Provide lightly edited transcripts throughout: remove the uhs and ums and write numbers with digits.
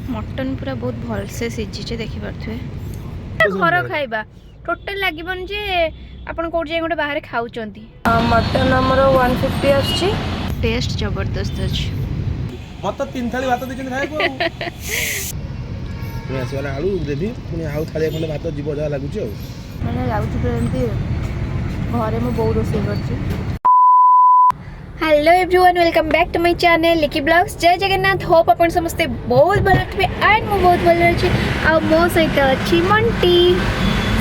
Mutton पूरा बहुत भल से सीझी देखि पारथुए घर खाइबा टोटल लागबन जे आपण कोड जे गोटे बाहर खाउचंती मटन हमर 150 आछि टेस्ट जबरदस्त अछि मत 3 थाली भात देछन खाइबो पुनी आसीवाला आलू ग्रेवी पुनी आउ थाली खंडे भात जीव जा लागुची आ माने लागुची एमती घरे मो बहुत रोसे करछि। Hello everyone welcome back to my channel लिकी ब्लॉग्स। जय जगन्नाथ। होप अपन समस्ते बहुत भल थे एंड मो बहुत भल अच्छी आ मो सहित अच्छी मंटी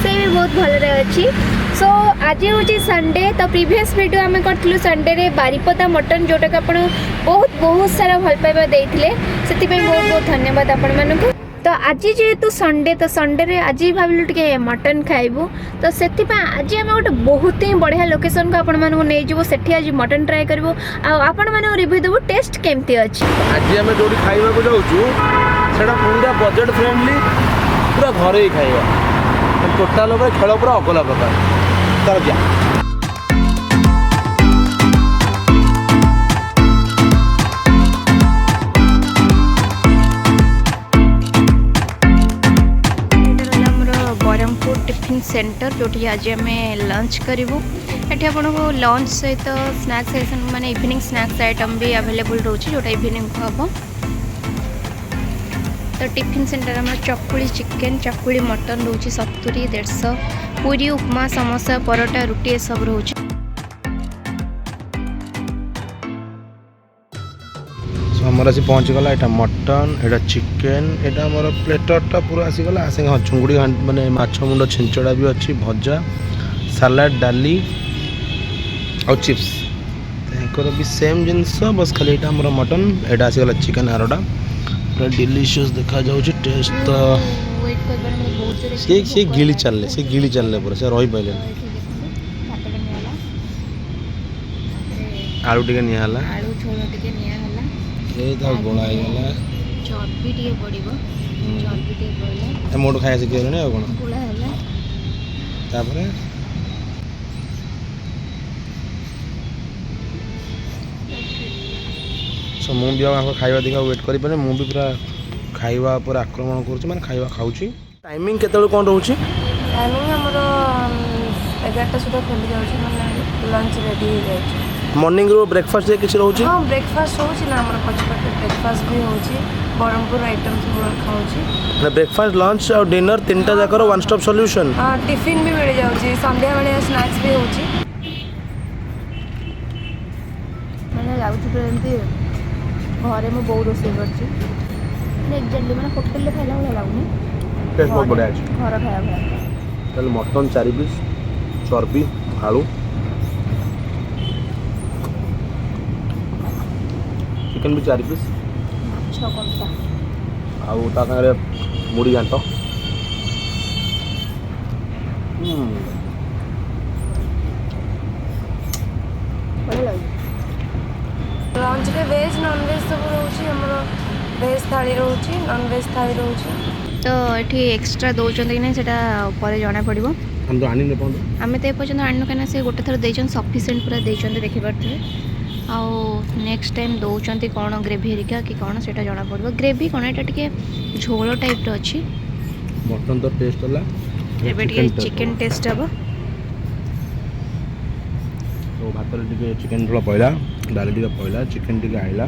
से भी बहुत भल अच्छी। सो आज हूँ संडे तो प्रीवियस वीडियो आम करूँ संडे रे बारिपदा मटन जोटा कि आप बहुत सारा भल पाइबा देते से बहुत बहुत धन्यवाद आपण मानक। तो आज जेहेतु संडे तो संडे रे आज भाविलु टिके मटन खाइबू तो से आज आम गोटे बहुत ही बढ़िया लोकेशन को आपण मानक नहीं जीवो सेठी आज मटन ट्राए करबो आ आपण मानक रिव्यू देबो टेस्ट केमती अछि। आज हम जोडी खाइबा को जाउछु सेडा पूरा बजट फ्रेंडली पूरा घरे ही खाइबा टोटल ऊपर खेल पूरा अगला प्रकार तर क्या टिफिन सेंटर जो आज आम लंच करूँ ये आपको लंच सहित स्नैक्स माने इवनिंग स्नैक्स आइटम भी अवेलेबल रोचे जोटा इवनिंग को हम। तो टिफिन सेंटर आम चकुली चिकेन चकुली मटन रोचे 70 150 पूरी उपमा समोसा परोटा रुटी ये सब रोचे। हमर आसी पहुँच गला एटा मटन एटा चिकेन एटा हमर प्लेटरटा पूरा आसी गला आसे हाँ चुंगुड़ी माने माछ मुंड छिंचड़ा भी अच्छी भजा सलाड डाली और चिप्स तांकर भी सेम जिनस बस खाली एटा हमर मटन एटा आसी गला चिकेन आरोडा पूरा डिलीशियस देखा जाउची टेस्ट तो से गिली चलले पूरा से रही पाइले आलू टिके निया हला आलू झोल टिके निया हला ए ता गोला आइला चर्बी टिके पड़िबो चर्बी टिके पड़ला ए मोड खाया से के ने कोन गोला हला तापरे सो मु भी आपको खाइबा देखा वेट करि पने मु भी पूरा खाइबा पर आक्रमण करूछ माने खाइबा खाउची। टाइमिंग केतल कोन रहउची टाइमिंग हमरो 11टा सुधा खोली जाउची माने लंच रेडी हो जाउची। मॉर्निंग रो ब्रेकफास्ट किछ रहउची हां ब्रेकफास्ट होउची ना हमरो पछपटे ब्रेकफास्ट भी होउची बरमपुर आइटम सब खाउची ना ब्रेकफास्ट लंच और डिनर तीनटा जाकर वन स्टॉप सॉल्यूशन। हां टिफिन भी मिल जाउची संध्या बेले स्नैक्स भी होउची माने लागुची एमती घरे मो बहुत रोसे करछि एक्जेक्टली माने होटल ले खाइला वाला लागुनी टेस्ट बहुत बढ़िया अछि घर खाया भाया चल मटन 4 पीस चर्बी आलू चिकन भी 4 पीस अच्छा कोनसा आउ ता संगे मुड़ी घांट बड़े लागी लंच रे वेज नॉन वेज सब रहउची हमरो वेज थाली रहउची नॉन वेज थाली रहउची तो ये एक्सट्रा दौरान कि ना से जना पड़ो हम तो आनी ने पहुंच आम तो एपर्तन आनु कहीं से गोटे थर देन सफिसीयंट पूरा देते देखिपे आउ नेक्स्ट टाइम दौरान कौन ग्रेवी हेरिका कि कौन से जना पड़ो ग्रेवी कौन यहाँ टे झोल टाइप अच्छी मटन तो टेस्ट होला एबे चिकेन टेस्ट हम तो भात रे चिकेन झोल पइला डाली टिके पइला चिकेन टिके आइला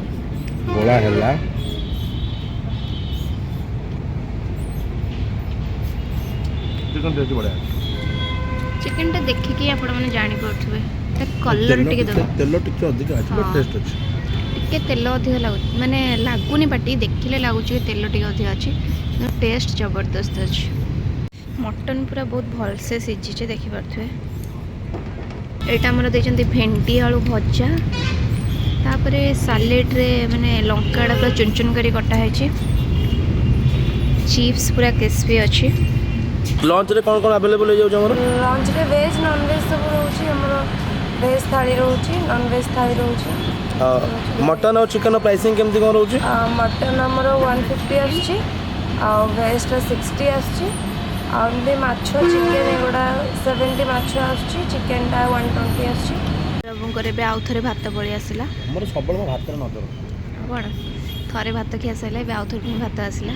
गोला हैला चिकेन टेस्ट बढ़िया चिकेन टा देखिकी आपण माने जानि पड़थबे त कलर टिके दबो तेल टिके अधिक अछि बट टेस्ट अछि टिके तेल अधिक लागु माने लागुनी पाटी देखिले लागु कि तेल टिके अधिक अछि टेस्ट जबरदस्त अछि। मटन पूरा बहुत भल से सीझी देखि पड़थबे एटा हमर देचंती भेंडी आलू भजा तापरे सालेड रे माने लंकाडा पूरा चुन चुन करी कटा है चिप्स पूरा क्रिस्पी अच्छी। लंच रे कौन कौन अवेलेबल हो जाउ हमर लंच रे वेज नॉन वेज सब रहउची हमरो वेज थाली रहउची नॉन वेज थाली रहउची मटन और चिकन प्राइसिंग केमती कोन रहउची मटन हमरो 150 आछि आ वेज टा 60 आछि आ भी माछो चिकेन एगुडा 70 माछो आछि चिकेन टा 120 आछि। प्रभु करे बे आउ थरे भात पळी आसिला हमर सबल भात रे नजर कोन ଥରେ ଭାତ ଖିଆ ସରିଲା ଏବେ ଆଉ ଥରେ ପୁଣି ଭାତ ଆସିଲା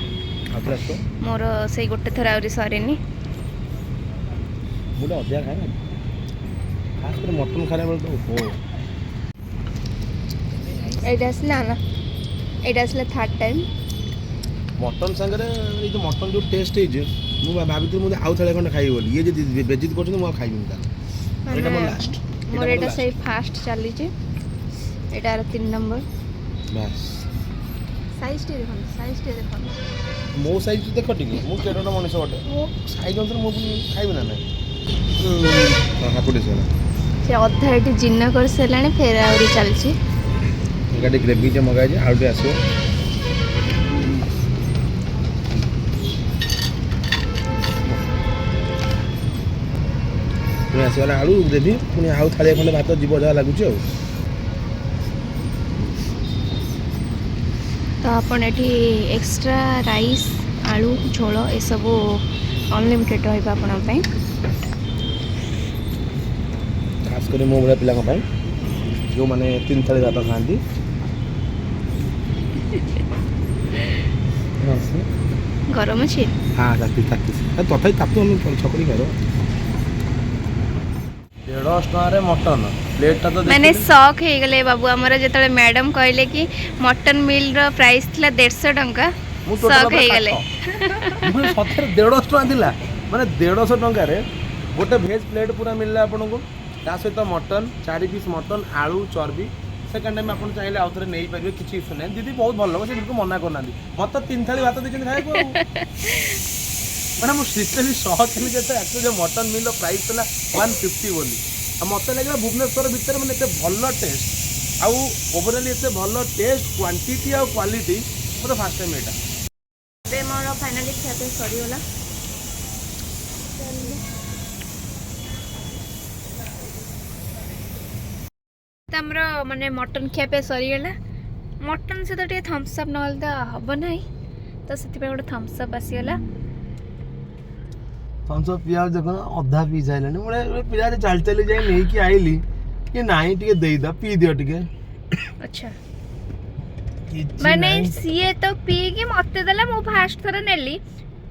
ଆଉଥରେ ଆସିବ ମୋର ସେଇ ଗୋଟେ ଥର ଆହୁରି ସରିନି ମୁଁ ଅଧିକା ଖାଏ ନା ଖାସ୍ କରି ମଟନ୍ ଖାଇଲା ବେଳେ ତ ଓହୋ ଏଇଟା ଆସିଲା ନା ଏଇଟା ଆସିଲା ଥାର୍ଡ ଟାଇମ୍ ମଟନ୍ ସାଙ୍ଗରେ ଏଇ ଯେଉଁ ମଟନ୍ ଯେଉଁ ଟେଷ୍ଟ ହେଇଛି ମୁଁ ଭାବିଥିଲି ମୁଁ ଆଉ ଥରେ ଖଣ୍ଡେ ଖାଇବି ବୋଲି ଇଏ ଯଦି ବେଜିତ କରୁଛନ୍ତି ମୁଁ ଆଉ ଖାଇବିନି ତାହେଲେ ଏଇଟା ମୋର ଲାଷ୍ଟ ମୋର ଏଇଟା ସେଇ ଫାଷ୍ଟ ଚାଲିଛି ଏଇଟା 3 ନମ୍ବର ବାସ୍ ସାଇଜ୍ ଦେଖନ୍ତୁ ମୋ ସାଇଜ୍ ଦେଖ ଟିକେ ମୁଁ କେଡ଼ଟା ମଣିଷ ଗୋଟେ ମୋ ସାଇଜ୍ ଅନୁସାରେ ମୁଁ ପୁଣି ଖାଇବି ନା ନାହିଁ ହାକୁଟି ସାରା ସେ ଅଧା ଏଠି ଜିନ୍ନ କରିସାରିଲାଣି ଫେର ଆହୁରି ଚାଲିଛି ଏଇଟା ଟିକେ ଗ୍ରେଭି ଟିକେ ମଗାଇଛି ଆଉ ଟିକେ ଆସିବ ପୁଣି ଆସିଗଲା ଆଳୁ ଗ୍ରେଭି ପୁଣି ଆଉ ଥାଳିଏ ଖଣ୍ଡେ ଭାତ ଯିବ ଯାହା ଲାଗୁଛି ଆଉ ତ ଆପଣ ଏଠି ଏକ୍ସଟ୍ରା ରାଇସ୍ ଆଳୁ ଝୋଳ ଏସବୁ ଅନଲିମିଟେଡ଼ ରହିବ ଆପଣଙ୍କ ପାଇଁ ଖାସ୍ କରି ମୋ ଭଳିଆ ପିଲାଙ୍କ ପାଇଁ ଯେଉଁମାନେ 3 ଥାଳି ଭାତ ଖାଆନ୍ତି ଗରମ ଅଛି ହଁ ତଥାପି ତାକୁ ଆମେ ଛକଡ଼ି ଖାଇଦେବ 150 ଟଙ୍କାରେ ମଟନ୍ ପ୍ଲେଟ୍ଟା ତ ମାନେ ଶକ୍ ହେଇଗଲେ ବାବୁ ଆମର ଯେତେବେଳେ ମ୍ୟାଡମ୍ କହିଲେ କି ମଟନ୍ ମିଲ୍ର ପ୍ରାଇସ୍ ଥିଲା 150 ଟଙ୍କା ମୁଁ ଶକ୍ ହେଇଗଲେ ସତରେ 150 ଟଙ୍କା ଥିଲା ମାନେ 150 ଟଙ୍କାରେ ଗୋଟେ ଭେଜ୍ ପ୍ଲେଟ୍ ପୁରା ମିଳିଲା ଆପଣଙ୍କୁ ତା ସହିତ ମଟନ୍ 4 ପିସ୍ ମଟନ୍ ଆଳୁ ଚର୍ବି ସେକେଣ୍ଡ ଟାଇମ୍ ଆପଣ ଚାହିଁଲେ ଆଉ ଥରେ ନେଇପାରିବେ କିଛି ଇସ୍ୟୁ ନାହିଁ ଦିଦି ବହୁତ ଭଲ ସେ ବିଲକୁଲ ମନା କରୁନାହାନ୍ତି ମୋତେ 3 ଥାଳି ଭାତ ଦେଇଛନ୍ତି ଖାଇବାକୁ ମାନେ ମୁଁ ଲିଟରାଲି ସକ୍ ହେଲି ଯେତେ ଆକ୍ଚୁଆଲି ମଟନ୍ ମିଲ୍ର ପ୍ରାଇସ୍ ଥିଲା 150 ବୋଲି ଆଉ ମୋତେ ଲାଗିଲା ଭୁବନେଶ୍ୱର ଭିତରେ ମାନେ ଏତେ ଭଲ ଟେଷ୍ଟ ଆଉ ଓଭରାଲି ଏତେ ଭଲ ଟେଷ୍ଟ କ୍ୱାଣ୍ଟିଟି ଆଉ କ୍ୱାଲିଟି ମୋତେ ଫାର୍ଷ୍ଟ ଟାଇମ୍ ଏଇଟା ଏବେ ମୋର ଫାଇନାଲି ଖିଆପିଆ ସରିଗଲା ତ ଆମର ମାନେ ମଟନ୍ ଖିଆପିଆ ସରିଗଲା ମଟନ୍ ସହିତ ଟିକେ ଥମ୍ସ ଅପ୍ ନହେଲେ ତ ହବ ନାହିଁ ତ ସେଥିପାଇଁ ଗୋଟେ ଥମ୍ସ ଅପ୍ ଆସିଗଲା ଥମ୍ସ ଅପ୍ ପିଆଜ ଦେଖ ଅଧା ପିଇ ସାରିଲାଣି ମୁଁ ପିଲା ଚାଲି ଚାଲି ଯାଇ ନେଇକି ଆଇଲି କି ନାଇଁ ଟିକେ ଦେଇଦା ପିଇ ଦିଅ ଟିକେ ଆଚ୍ଛା ମାନେ ସିଏ ତ ପିଇକି ମତେ ଦେଲା ମୁଁ ଫାଷ୍ଟ ଥର ନେଲି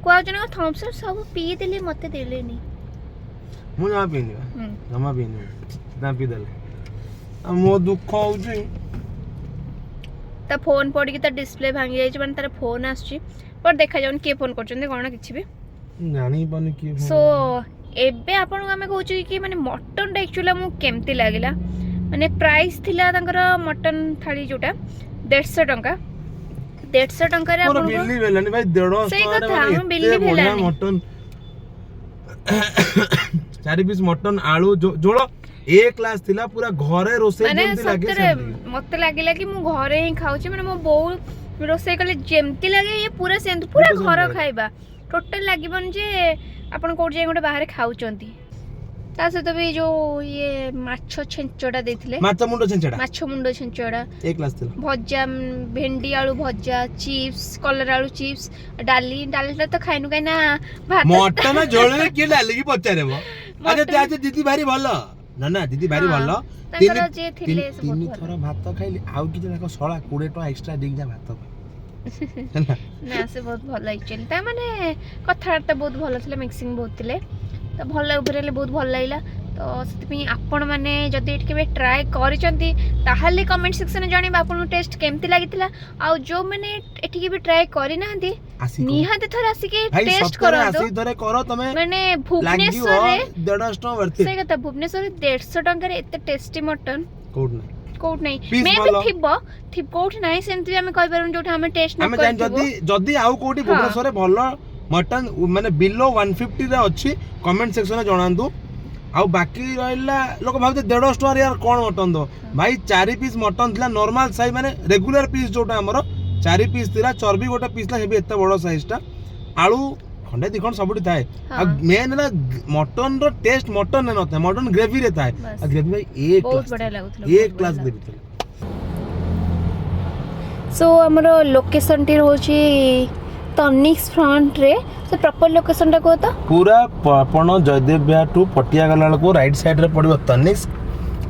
କୁହାଯାଉଛି ନା ଥମ୍ସ ଅପ୍ ସବୁ ପିଇଦେଲି ମତେ ଦେଲେନି ମୁଁ ଜମା ପିଇନି ଜମା ପିଇନି ନା ପିଇଦେଲେ ଆଉ ମୋ ଦୁଃଖ ହଉଛି ତା ଫୋନ୍ ପଡ଼ିକି ତା ଡିସପ୍ଲେ ଭାଙ୍ଗି ଯାଇଛି ମାନେ ତାର ଫୋନ୍ ଆସୁଛି ବଟ୍ ଦେଖାଯାଉନି କିଏ ଫୋନ୍ କରୁଛନ୍ତି କ'ଣ କିଛି ବି ଜାଣିପାରୁନି କିଏ ସୋ ଏବେ ଆପଣଙ୍କୁ ଆମେ କହୁଛୁ କି ମାନେ ମଟନ୍ଟା ଆକ୍ଚୁଆଲି ଆମକୁ କେମିତି ଲାଗିଲା ମାନେ ପ୍ରାଇସ୍ ଥିଲା ତାଙ୍କର ମଟନ୍ ଥାଳି ଯୋଉଟା 150 ଟଙ୍କା 150 ଟଙ୍କାରେ ଆପଣଙ୍କୁ ବିଲିଭ ହେଲାନି ଭାଇ 150 ସେଇ ଟଙ୍କାରେ କଥା ମାନେ ଆମେ ବିଲିଭ ହେଲାନି ମଟନ୍ 4 ପିସ୍ ମଟନ୍ ଆଳୁ ଝୋଳ ଏ କ୍ଲାସ୍ ଥିଲା ପୁରା ଘରେ ରୋଷେଇ ମାନେ ଯେମିତି ଲାଗେ ସତରେ ମତେ ଲାଗିଲା କି ମୁଁ ଘରେ ହିଁ ଖାଉଛି ମାନେ ମୋ ବୋଉ ରୋଷେଇ କଲେ ଯେମିତି ଲାଗେ ଇଏ ପୁରା ସେମିତି ପୁରା ଘର ଖାଇବା ଟୋଟାଲ ଲାଗିବନି ଯେ ଆପଣ କୋଉଠି ଯାଇ ଗୋଟେ ବାହାରେ ଖାଉଛନ୍ତି ତା ସହିତ ବି ଯୋଉ ଇଏ ମାଛ ଛେଞ୍ଚଡା ଦେଇଥିଲେ ମାଛ ମୁଣ୍ଡ ଛେଞ୍ଚଡା ଏ କ୍ଲାସ୍ ଥିଲା ଭଜା ଭେଣ୍ଡି ଆଳୁ ଭଜା ଚିପ୍ସ କଲରା ଆଳୁ ଚିପ୍ସ ଡାଲିଟା ତ ଖାଇନୁ କାଇଁ ନା ମଟନ ଝୋଳରେ କିଏ ଡାଲିକି ପଚାରିବ ଆଚ୍ଛା ଦିଦି ଭାରି ଭଲ ନା ଦିଦି ଭାରି ଭଲ ତାଙ୍କର ଯିଏ ଥିଲେ ତିନି ଥର ଭାତ ଖାଇଲି ଆଉ କିଛି ତାଙ୍କ 20 ଟଙ୍କା ଏକ୍ସଟ୍ରା ଦେଇକି ଯା ଭାତ ନା ସେ ବହୁତ ଭଲ ଆକ୍ଚୁଆଲି ତା ମାନେ କଥାବାର୍ତ୍ତା ବହୁତ ଭଲ ଥିଲା ମିକ୍ସିଂ ବହୁତ ଥିଲେ ତ ଭଲ ଓଭରାଲି ବହୁତ ଭଲ ଲାଗିଲା ତ ସେଥିପାଇଁ ଆପଣମାନେ ଯଦି ଏଠି କେବେ ଟ୍ରାଏ କରିଛନ୍ତି ତାହେଲେ କମେଣ୍ଟ ସେକ୍ସନରେ ଜଣେଇବେ ଆପଣଙ୍କୁ ଟେଷ୍ଟ କେମିତି ଲାଗିଥିଲା ଆଉ ଯେଉଁମାନେ ଏଠିକି ବି ଟ୍ରାଏ କରିନାହାନ୍ତି ନିହାତି ଥରେ ଆସିକି ଟେଷ୍ଟ କରନ୍ତୁ ମାନେ ଭୁବନେଶ୍ୱରରେ 150 ଟଙ୍କା ସେଇ କଥା ଭୁବନେଶ୍ୱରରେ 150 ଟଙ୍କାରେ ଏତେ ଟେଷ୍ଟି ମଟନ୍ କୋଉଠି ନାହିଁ ମେ ବି ଥିବ କୋଉଠି ନାହିଁ ସେମିତି ଆମେ କହିପାରିବୁନି ଯୋଉଠି ଆମେ ଟେଷ୍ଟ ନ କରିଥିବୁ ଯଦି ଆଉ କୋଉଠି ଭୁବନେଶ୍ୱରରେ ଭଲ ମଟନ୍ ମାନେ ବିଲୋ 150 ରେ ଅଛି କମେଣ୍ଟ ସେକ୍ସନରେ ଜଣାନ୍ତୁ ଆଉ ବାକି ରହିଲା ଲୋକ ଭାବୁଛନ୍ତି 150 ଟଙ୍କାରେ ୟାର କ'ଣ ମଟନ୍ ଦବ ଭାଇ 4 ପିସ୍ ମଟନ୍ ଥିଲା ନର୍ମାଲ ସାଇଜ ମାନେ ରେଗୁଲାର ପିସ୍ ଯୋଉଟା ଆମର 4 ପିସ୍ ଥିଲା ଚର୍ବି ଗୋଟେ ପିସ୍ ଥିଲା ହେବି ଏତେ ବଡ଼ ସାଇଜଟା ଆଳୁ ଖଣ୍ଡେ ଦି ଖଣ୍ଡ ସବୁଠି ଥାଏ ଆଉ ମେନ୍ ହେଲା ମଟନ୍ର ଟେଷ୍ଟ ମଟନ୍ରେ ନଥାଏ ମଟନ୍ ଗ୍ରେଭିରେ ଥାଏ ଆଉ ଗ୍ରେଭି ଭାଇ ଏ କ୍ଲାସ୍ ଗ୍ରେଭି ଥିଲା ସୋ ଆମର ଲୋକେସନଟି ରହୁଛି ତନିକ୍ସ ଫ୍ରଣ୍ଟରେ ସେ ପ୍ରପର ଲୋକେସନଟା କୁହ ତ ପୁରା ଆପଣ ଜୟଦେବ ବିହାର ଟୁ ପଟିଆ ଗଲା ବେଳକୁ ରାଇଟ୍ ସାଇଡ୍ରେ ପଡ଼ିବ ତନିକ୍ସ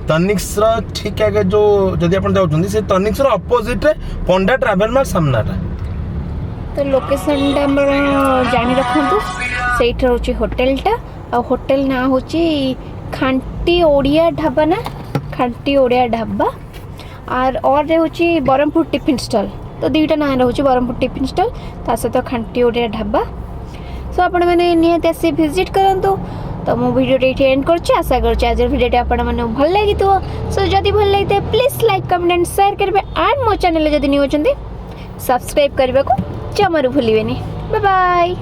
तनिक्स ठीक आगे जो जदि आप जाऊँ से तनिक्स अपोजिट रे पंडा ट्रावेल मार्ट सामनाटा। तो लोकेशन जानी रखु से हूँ होटेलटा आ होटेल ना हूँ खांटी ओडिया ढाबा ना खांटी ओडिया ढाबा और हूँ ब्रह्मपुर टिफिन स्टॉल। तो दुईटा ना रोचे ब्रह्मपुर टिफिन स्टॉल ता सहित खांटी ओडिया ढाबा। सो आपण मैंने निहाती आसी विजिट करूँ। तो मो वीडियो ये एंड कर आशा कर आज वीडियो आपण मैंने भल लगी। सो जदि भल लगी please like comment and share करेंगे एंड मो चैनल जदि नहीं होती सब्सक्राइब करने को जमारू भूलिए। Bye bye.